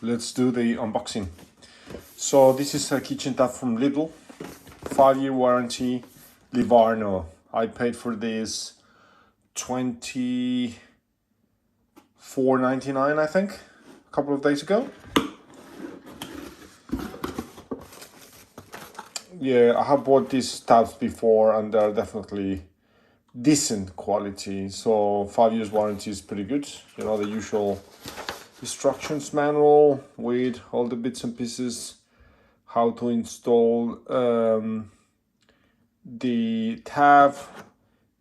let's do the unboxing. So this is a kitchen tap from Lidl, 5-year warranty, Livorno. I paid for this $24.99, I think, a couple of days ago. Yeah, I have bought these taps before and they're definitely decent quality. So 5 years warranty is pretty good. You know, the usual instructions manual with all the bits and pieces, how to install the tap,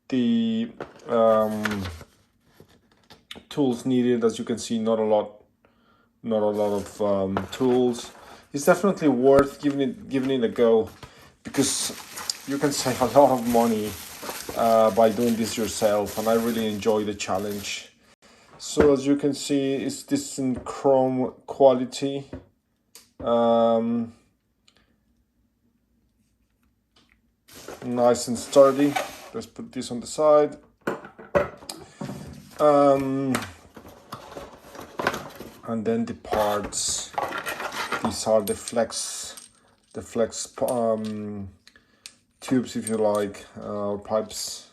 the tools needed. As you can see, not a lot of tools. It's definitely worth giving it a go, because you can save a lot of money by doing this yourself, and I really enjoy the challenge. So as you can see, it's decent chrome quality. Nice and sturdy. Let's put this on the side. And then the parts. These are the flex tubes, if you like, or pipes,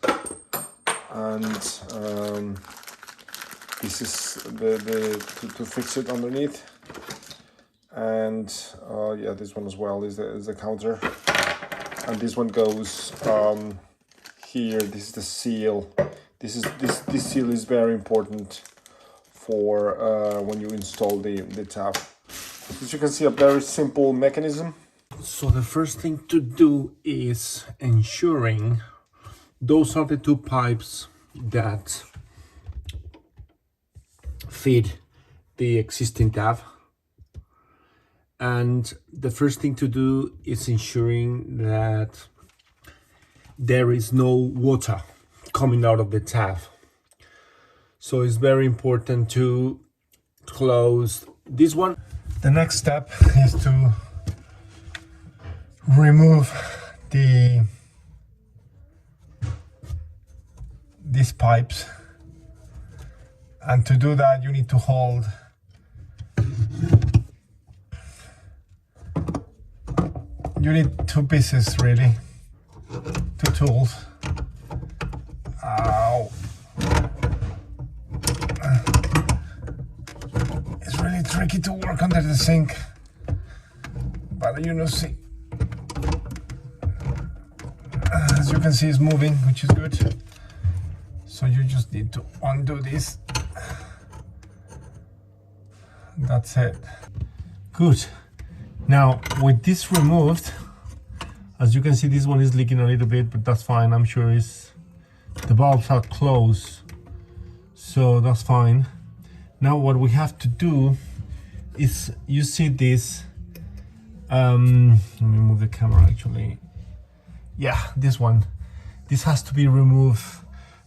and this is the to fix it underneath. And yeah, this one as well is the counter, and this one goes here. This is the seal. This seal is very important for when you install the tap. As you can see, a very simple mechanism. So the first thing to do is ensuring those are the two pipes that feed the existing tap. And the first thing to do is ensuring that there is no water coming out of the tap. So it's very important to close this one. The next step is to remove these pipes, and to do that you need to hold two pieces, really, two tools. Ow. It's really tricky to work under the sink, but you know, see, as you can see, it's moving, which is good. So you just need to undo this. That's it. Good. Now with this removed, as you can see, this one is leaking a little bit, but that's fine. I'm sure the valves are closed, so that's fine. Now what we have to do is, you see this, let me move the camera actually. Yeah, this one. This has to be removed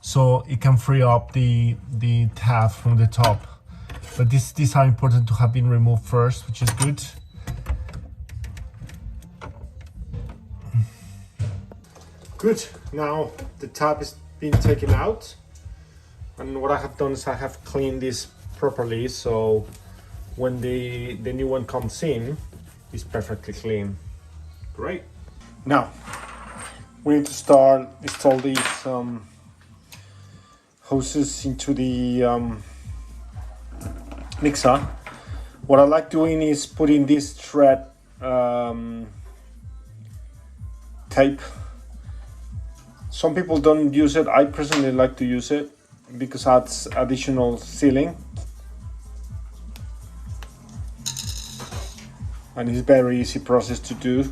so it can free up the tap from the top. But these are important to have been removed first, which is good. Good. Now the tap is being taken out, and what I have done is I have cleaned this properly, so when the new one comes in, it's perfectly clean. Great. Now we need to install these hoses into the mixer. What I like doing is putting this thread tape. Some people don't use it. I personally like to use it because it adds additional sealing, and it's a very easy process to do.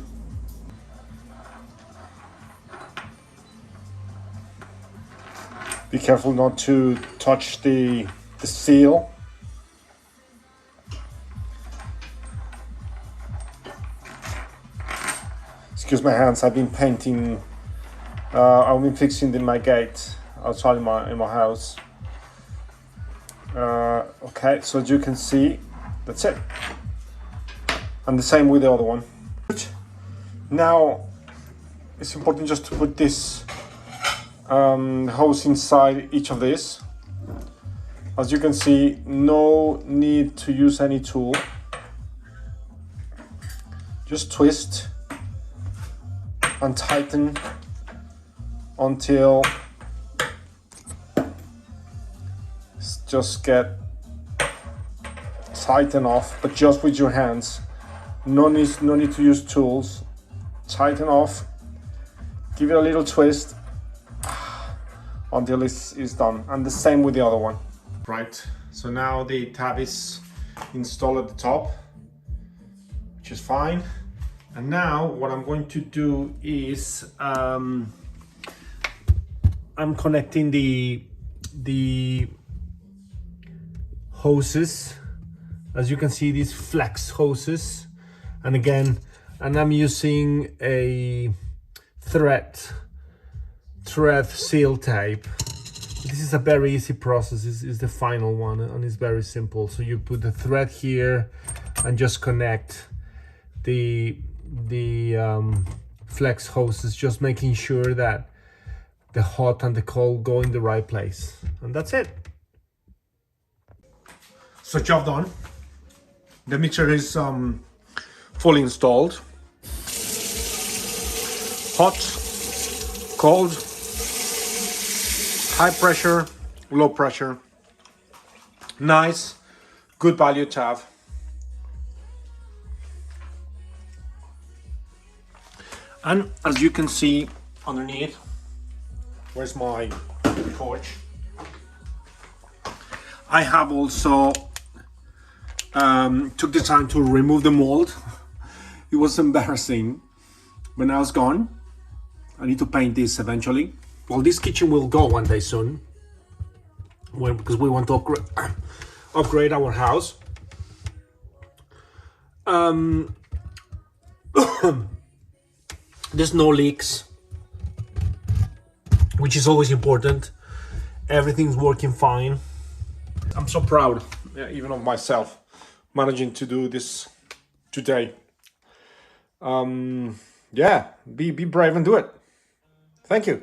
Be careful not to touch the seal. Excuse my hands, I've been painting, I've been fixing my gate outside in my house. Okay, so as you can see, that's it. And the same with the other one. Now, it's important just to put this hose inside each of these. As you can see, no need to use any tool. just twist and tighten until just get tight enough, but just with your hands. No need to use tools. Tighten off, give it a little twist until it's done, and the same with the other one. Right, so now the tab is installed at the top, which is fine. And now what I'm going to do is I'm connecting the hoses. As you can see, these flex hoses, and again, I'm using a thread seal tape. This is a very easy process. This is the final one, and it's very simple. So you put the thread here and just connect the flex hoses, just making sure that the hot and the cold go in the right place, and that's it. So job done. The mixer is fully installed. Hot, cold, high pressure, low pressure. Nice, good value to have. And as you can see underneath, where's my torch? I have also took the time to remove the mold. It was embarrassing, but now it's gone. I need to paint this eventually. Well, this kitchen will go one day soon, because we want to upgrade our house. There's no leaks, which is always important. Everything's working fine. I'm so proud, even of myself, managing to do this today. Yeah, be brave and do it. Thank you.